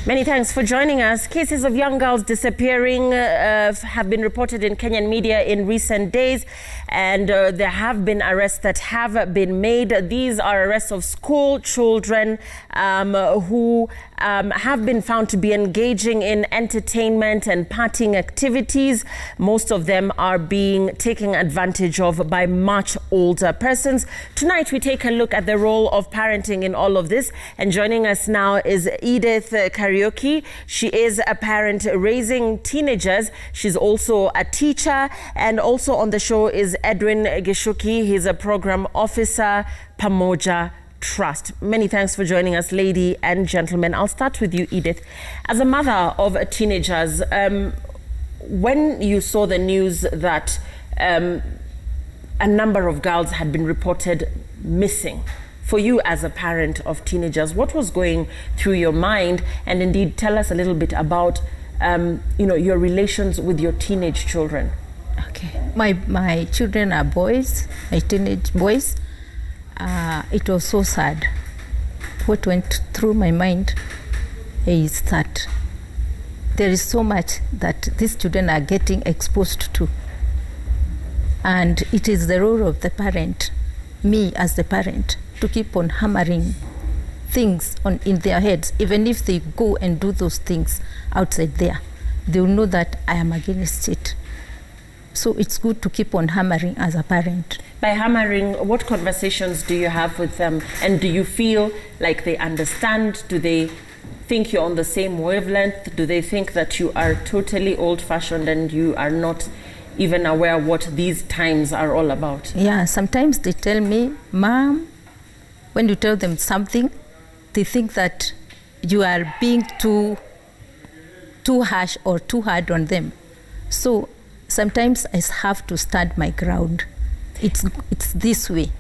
Many thanks for joining us. Cases of young girls disappearing have been reported in Kenyan media in recent days, and there have been arrests that have been made. These are arrests of school children who have been found to be engaging in entertainment and partying activities. Most of them are being taken advantage of by much older persons. Tonight we take a look at the role of parenting in all of this, and joining us now is Edith Kariuki. She is a parent raising teenagers. She's also a teacher, and also on the show is Edwin Gishuki. He's a program officer, Pamoja Trust. Many thanks for joining us, lady and gentlemen. I'll start with you, Edith. As a mother of teenagers, when you saw the news that a number of girls had been reported missing, for you as a parent of teenagers, what was going through your mind? And indeed, tell us a little bit about your relations with your teenage children. Okay, my children are boys, my teenage boys. It was so sad. What went through my mind is that there is so much that these children are getting exposed to. And it is the role of the parent, me as the parent, to keep on hammering things in their heads. Even if they go and do those things outside there, they will know that I am against it. So it's good to keep on hammering as a parent. By hammering, what conversations do you have with them? And do you feel like they understand? Do they think you're on the same wavelength? Do they think that you are totally old-fashioned and you are not even aware what these times are all about? Yeah, sometimes they tell me, Mom, when you tell them something, they think that you are being too harsh or too hard on them. So sometimes I have to stand my ground. It's this way,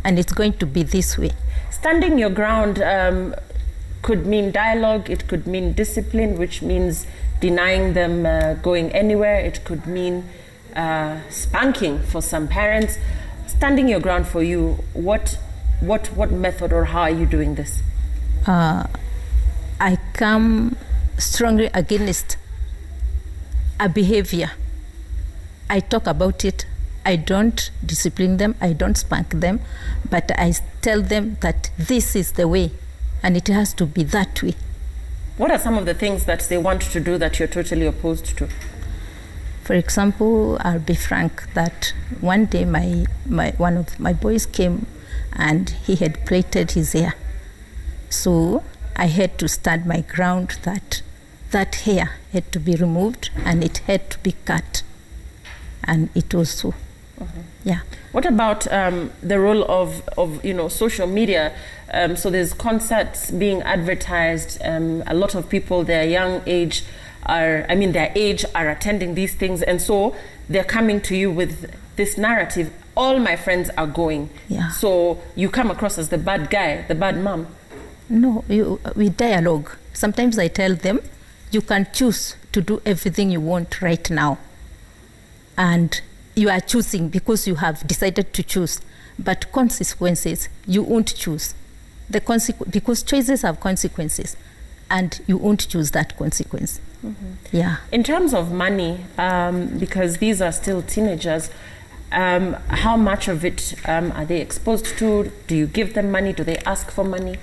and it's going to be this way. Standing your ground could mean dialogue, it could mean discipline, which means denying them going anywhere. It could mean spanking for some parents. Standing your ground for you, what method or how are you doing this? I come strongly against a behavior. I talk about it. I don't discipline them, I don't spank them, but I tell them that this is the way and it has to be that way. What are some of the things that they want to do that you're totally opposed to? For example, I'll be frank that one day one of my boys came and he had plaited his hair. So I had to stand my ground that that hair had to be removed and it had to be cut. And it was so. Yeah. What about the role of social media? So there's concerts being advertised. A lot of people their age are attending these things, and so they're coming to you with this narrative. All my friends are going. Yeah. So you come across as the bad guy, the bad mom. No, we dialogue. Sometimes I tell them, you can choose to do everything you want right now. And you are choosing because you have decided to choose. But consequences, you won't choose. Because choices have consequences, and you won't choose that consequence. Yeah. In terms of money, because these are still teenagers, how much of it are they exposed to? Do you give them money? Do they ask for money?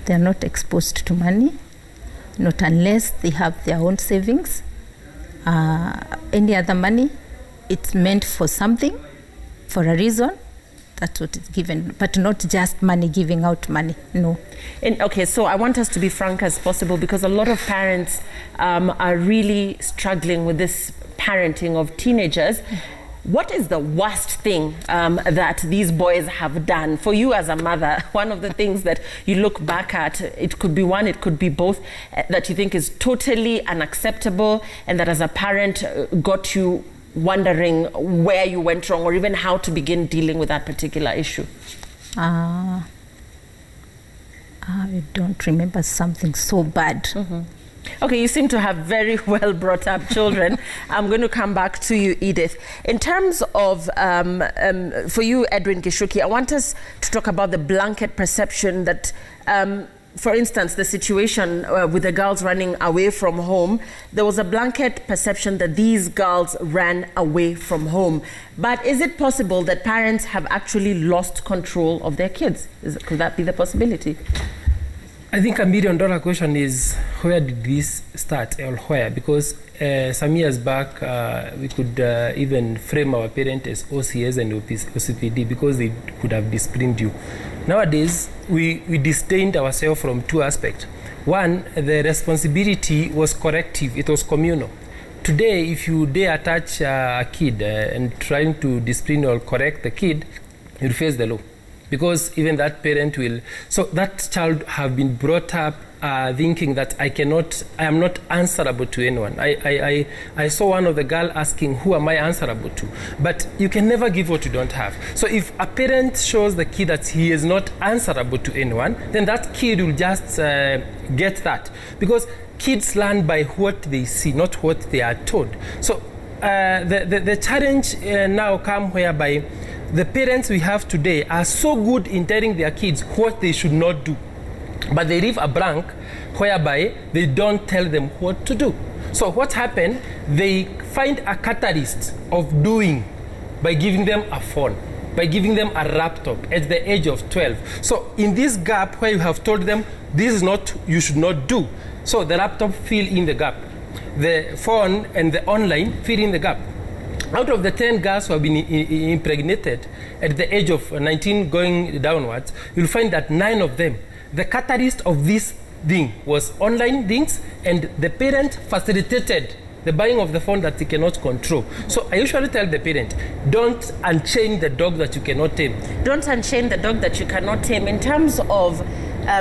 They're not exposed to money, not unless they have their own savings. Any other money, it's meant for something, for a reason. That's what it's given, but not just money, giving out money, no. Okay, so I want us to be frank as possible, because a lot of parents are really struggling with this parenting of teenagers. What is the worst thing that these boys have done for you as a mother? One of the things that you look back at, it could be one, it could be both, that you think is totally unacceptable, and that as a parent got you wondering where you went wrong, or even how to begin dealing with that particular issue? I don't remember something so bad. Okay, you seem to have very well brought up children. I'm going to come back to you, Edith. In terms of, for you, Edwin Gishuki, I want us to talk about the blanket perception that for instance, the situation with the girls running away from home, there was a blanket perception that these girls ran away from home. But is it possible that parents have actually lost control of their kids? Could that be the possibility? I think $1 million question is, where did this start or where? Because some years back, we could even frame our parents as OCS and OCPD because they could have disciplined you. Nowadays, we disdained ourselves from two aspects. One, the responsibility was corrective, it was communal. Today, if you dare touch a kid and trying to discipline or correct the kid, you'll face the law. Because even that parent will, so that child have been brought up thinking that I am not answerable to anyone. I saw one of the girl asking, who am I answerable to? But you can never give what you don't have. So if a parent shows the kid that he is not answerable to anyone, then that kid will just get that. Because kids learn by what they see, not what they are told. So the challenge now comes whereby the parents we have today are so good in telling their kids what they should not do, but they leave a blank whereby they don't tell them what to do. So what happened? They find a catalyst of doing by giving them a phone, by giving them a laptop at the age of 12. So in this gap where you have told them this is not, you should not do, so the laptop fill in the gap. The phone and the online fill in the gap. Out of the 10 girls who have been impregnated at the age of 19 going downwards, you'll find that 9 of them, the catalyst of this thing was online things, and the parent facilitated the buying of the phone that he cannot control. So I usually tell the parent, don't unchain the dog that you cannot tame. Don't unchain the dog that you cannot tame. In terms of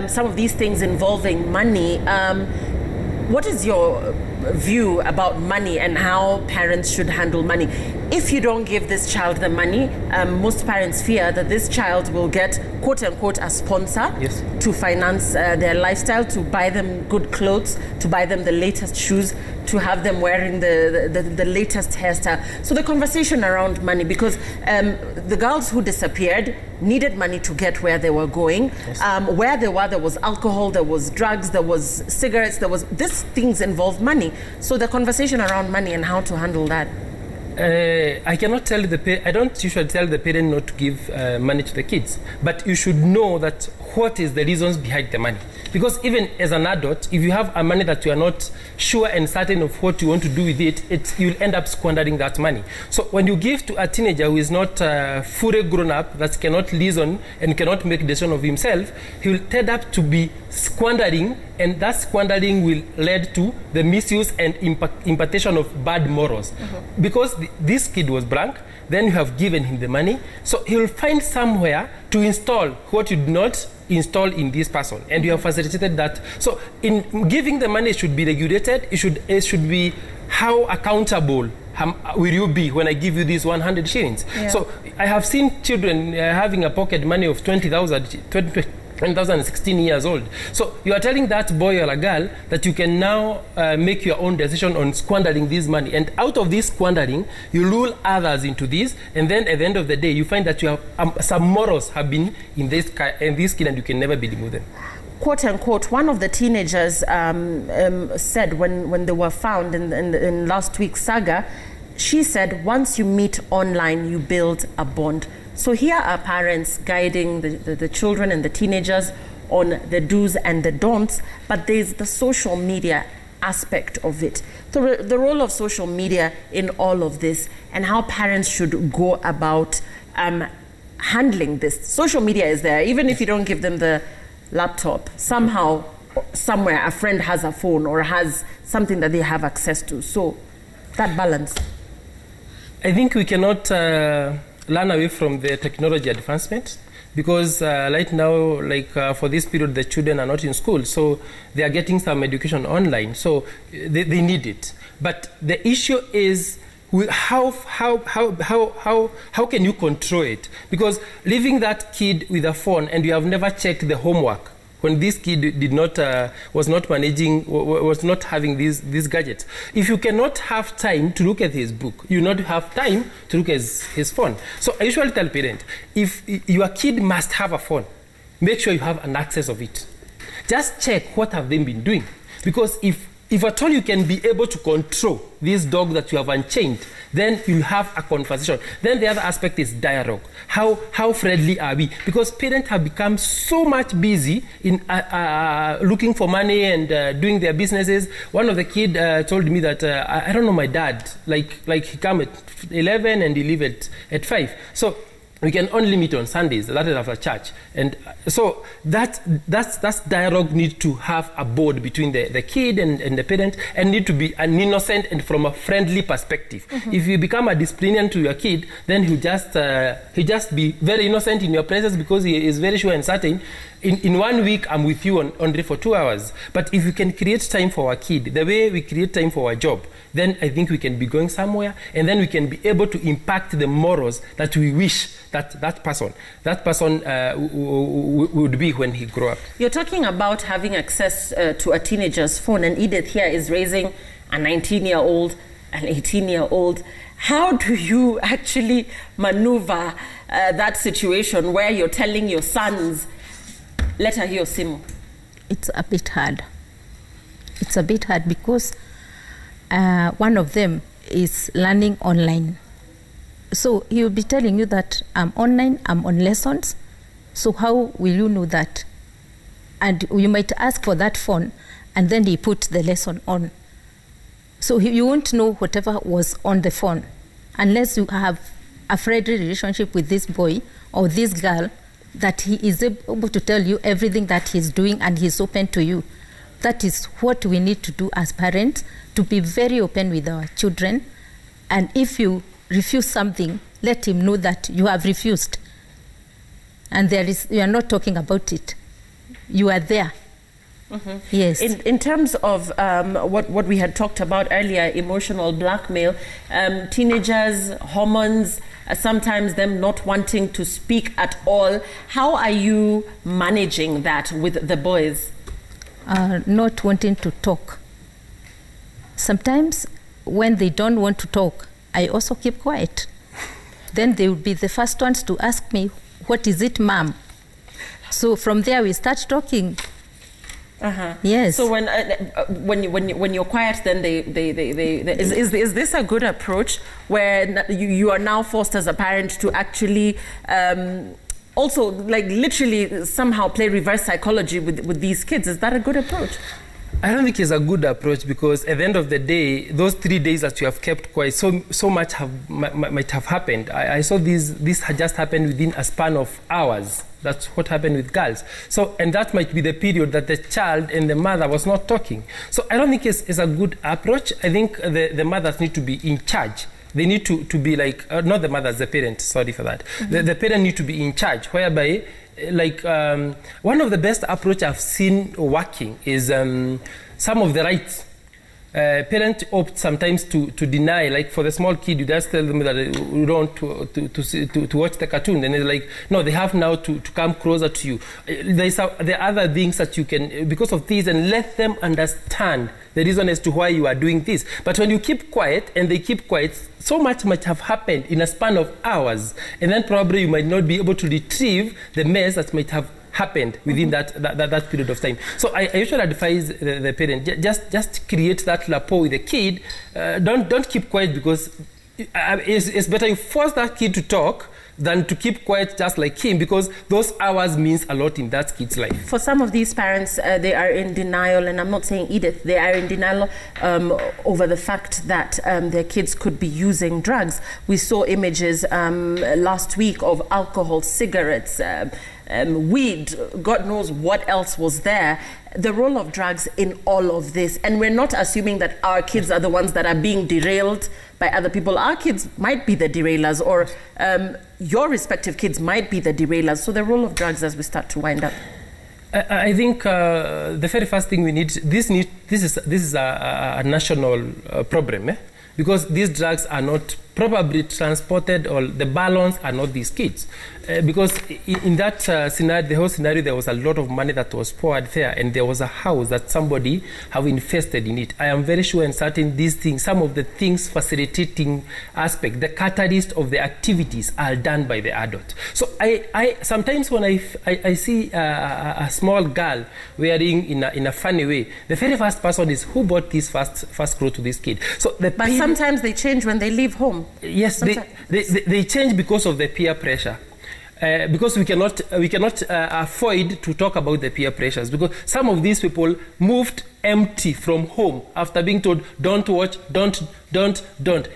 some of these things involving money, what is your view about money and how parents should handle money? If you don't give this child the money, most parents fear that this child will get, quote unquote, a sponsor to finance their lifestyle, to buy them good clothes, to buy them the latest shoes, to have them wearing the latest hairstyle. So the conversation around money, because the girls who disappeared needed money to get where they were going. Where they were, there was alcohol, there was drugs, there was cigarettes, these things involve money. So the conversation around money and how to handle that. I cannot tell I don't usually tell the parent not to give money to the kids, but you should know that what is the reasons behind the money. Because even as an adult, if you have a money that you are not sure and certain of what you want to do with it, you'll end up squandering that money. So when you give to a teenager who is not fully grown up, that cannot reason and cannot make decision of himself, he will tend up to be squandering, and that squandering will lead to the misuse and impartation of bad morals. Because this kid was blank, then you have given him the money, so he will find somewhere to install what you did not install in this person, and you have facilitated that. So in giving the money, it should be regulated. It should be how accountable will you be when I give you these 100 shillings. So I have seen children having a pocket money of 16 years old. So you are telling that boy or a girl that you can now make your own decision on squandering this money. And out of this squandering, you lure others into this. And then at the end of the day, you find that you have some morals have been in this kid, and you can never be removed them. Quote unquote, one of the teenagers said when they were found in last week's saga, she said, once you meet online, you build a bond. So here are parents guiding the children and the teenagers on the do's and the don'ts, but there's the social media aspect of it. The role of social media in all of this, and how parents should go about handling this. Social media is there. Even if you don't give them the laptop, somehow, somewhere, a friend has a phone or has something that they have access to. So that balance. I think we cannot learn away from the technology advancement, because right now, like for this period, the children are not in school, so they are getting some education online, so they need it. But the issue is how can you control it? Because leaving that kid with a phone and you have never checked the homework, when this kid was not having these gadgets. If you cannot have time to look at his book, you not have time to look at his phone. So I usually tell parents, if your kid must have a phone, make sure you have an access of it. just check what have they been doing. Because if at all you can be able to control this dog that you have unchained, then you'll have a conversation. Then the other aspect is dialogue. How friendly are we? Because parents have become so much busy in looking for money and doing their businesses. One of the kids told me that, I don't know my dad, like he come at 11 and he leave at 5. So we can only meet on Sundays, that is after church. And so that's dialogue need to have a board between the kid and the parent, and need to be an innocent and from a friendly perspective. If you become a disciplinarian to your kid, then he just be very innocent in your presence because he is very sure and certain. In 1 week, I'm with you only for 2 hours. But if we can create time for our kid, the way we create time for our job, then I think we can be going somewhere, and then we can be able to impact the morals that we wish that person would be when he grow up. You're talking about having access to a teenager's phone, and Edith here is raising a 19-year-old, an 18-year-old. How do you actually maneuver that situation where you're telling your sons, let her hear Simu? It's a bit hard. It's a bit hard because one of them is learning online. So he'll be telling you that I'm online, I'm on lessons. So how will you know that? And you might ask for that phone, and then he put the lesson on. So you won't know whatever was on the phone unless you have a friendly relationship with this boy or this girl, that he is able to tell you everything that he's doing and he's open to you. That is what we need to do as parents, to be very open with our children. And if you refuse something, let him know that you have refused. And you are not talking about it. You are there. Yes. In terms of what we had talked about earlier, emotional blackmail, teenagers, hormones, sometimes them not wanting to speak at all. How are you managing that with the boys? Not wanting to talk. Sometimes when they don't want to talk, I also keep quiet. Then they will be the first ones to ask me, what is it, ma'am? So from there we start talking. Yes. So when you're quiet, then is this a good approach where you are now forced as a parent to actually also like literally somehow play reverse psychology with these kids? Is that a good approach? I don't think it's a good approach, because at the end of the day, those 3 days that you have kept quiet, so much might have happened. I saw this had just happened within a span of hours. That's what happened with girls. So, and that might be the period that the child and the mother was not talking. So I don't think it's a good approach. I think the mothers need to be in charge. They need to be like, not the mothers, the parents, sorry for that. The parent need to be in charge, whereby like one of the best approach I've seen working is some of the rights. Parents opt sometimes to deny, like for the small kid, you just tell them that you don't to watch the cartoon, and they're like, no, they have now to come closer to you. There are other things that you can, because of this, and let them understand the reason as to why you are doing this. But when you keep quiet and they keep quiet, so much might have happened in a span of hours, and then probably you might not be able to retrieve the mess that might have happened within that period of time. So I usually advise the parent, just create that rapport with the kid. Don't keep quiet, because it's better you force that kid to talk than to keep quiet just like him, because those hours means a lot in that kid's life. For some of these parents, they are in denial, and I'm not saying Edith, they are in denial over the fact that their kids could be using drugs. We saw images last week of alcohol, cigarettes, weed, God knows what else was there. The role of drugs in all of this, and we're not assuming that our kids are the ones that are being derailed by other people. Our kids might be the derailers, or your respective kids might be the derailers. So the role of drugs as we start to wind up. I think the very first thing we need, this is a national problem, because these drugs are not probably transported, or the balance are not these kids. Because in that scenario, the whole scenario, there was a lot of money that was poured there, and there was a house that somebody have invested in it. I am very sure and certain these things, some of the things facilitating aspect, the catalyst of the activities are done by the adult. So I sometimes when I see a small girl wearing in a funny way, the very first person is who bought this first clothes to this kid. So but sometimes they change when they leave home. Yes, they change because of the peer pressure. Because we cannot avoid to talk about the peer pressures, because some of these people moved empty from home after being told don't watch, don't,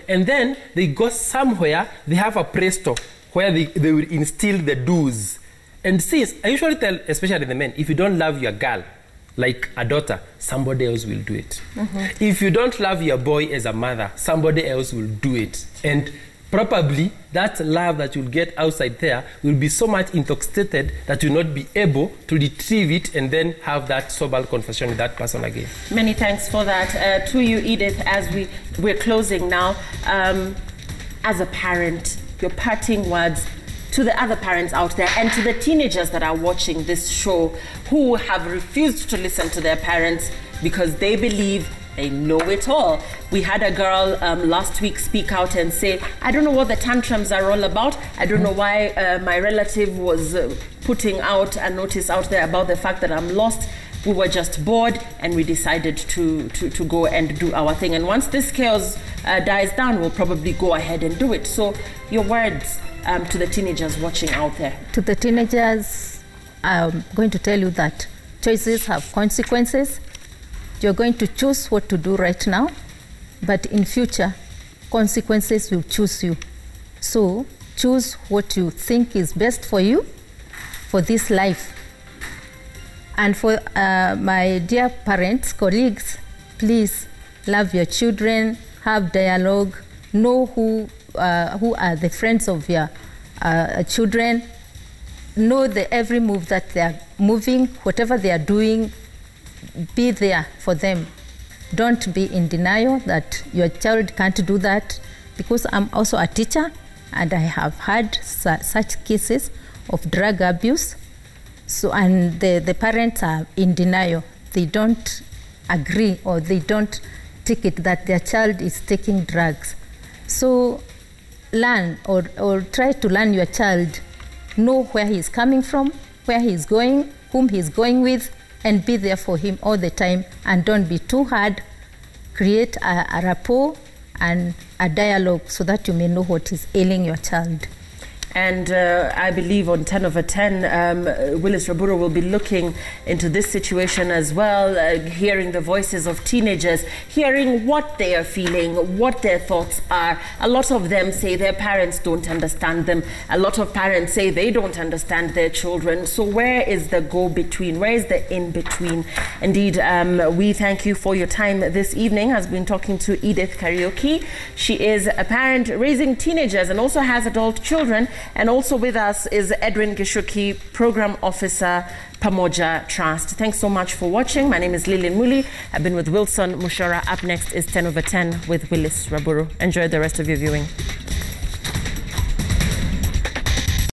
and then they go somewhere, they have a presto where they will instill the do's. And since I usually tell, especially the men, if you don't love your girl like a daughter, somebody else will do it. If you don't love your boy as a mother, somebody else will do it. And probably that love that you'll get outside there will be so much intoxicated that you'll not be able to retrieve it and then have that sober conversation with that person again. Many thanks for that. To you, Edith, as we're closing now, as a parent, your parting words to the other parents out there and to the teenagers that are watching this show who have refused to listen to their parents because they believe they know it all. We had a girl last week speak out and say, I don't know what the tantrums are all about. I don't know why my relative was putting out a notice out there about the fact that I'm lost. We were just bored and we decided to go and do our thing. And once this chaos dies down, we'll probably go ahead and do it. So your words to the teenagers watching out there. To the teenagers, I'm going to tell you that choices have consequences. You're going to choose what to do right now, but in future, consequences will choose you. So choose what you think is best for you, for this life. And for my dear parents, colleagues, please love your children, have dialogue, know who are the friends of your children, know every move that they are moving, whatever they are doing, be there for them. Don't be in denial that your child can't do that, because I'm also a teacher and I have had such cases of drug abuse. So, and the parents are in denial. They don't agree or they don't take it that their child is taking drugs. So learn or try to learn your child, know where he's coming from, where he's going, whom he's going with, and be there for him all the time, and don't be too hard. Create a rapport and a dialogue so that you may know what is ailing your child. And I believe on 10 over 10, Willis Raburo will be looking into this situation as well, hearing the voices of teenagers, hearing what they are feeling, what their thoughts are. A lot of them say their parents don't understand them. A lot of parents say they don't understand their children. So where is the go-between? Where is the in-between? Indeed, we thank you for your time this evening. Has been talking to Edith Kariuki. She is a parent raising teenagers and also has adult children. And also with us is Edwin Gishuki, Program Officer, Pamoja Trust. Thanks so much for watching. My name is Lillian Muli. I've been with Wilson Mushora. Up next is 10 over 10 with Willis Raburo. Enjoy the rest of your viewing.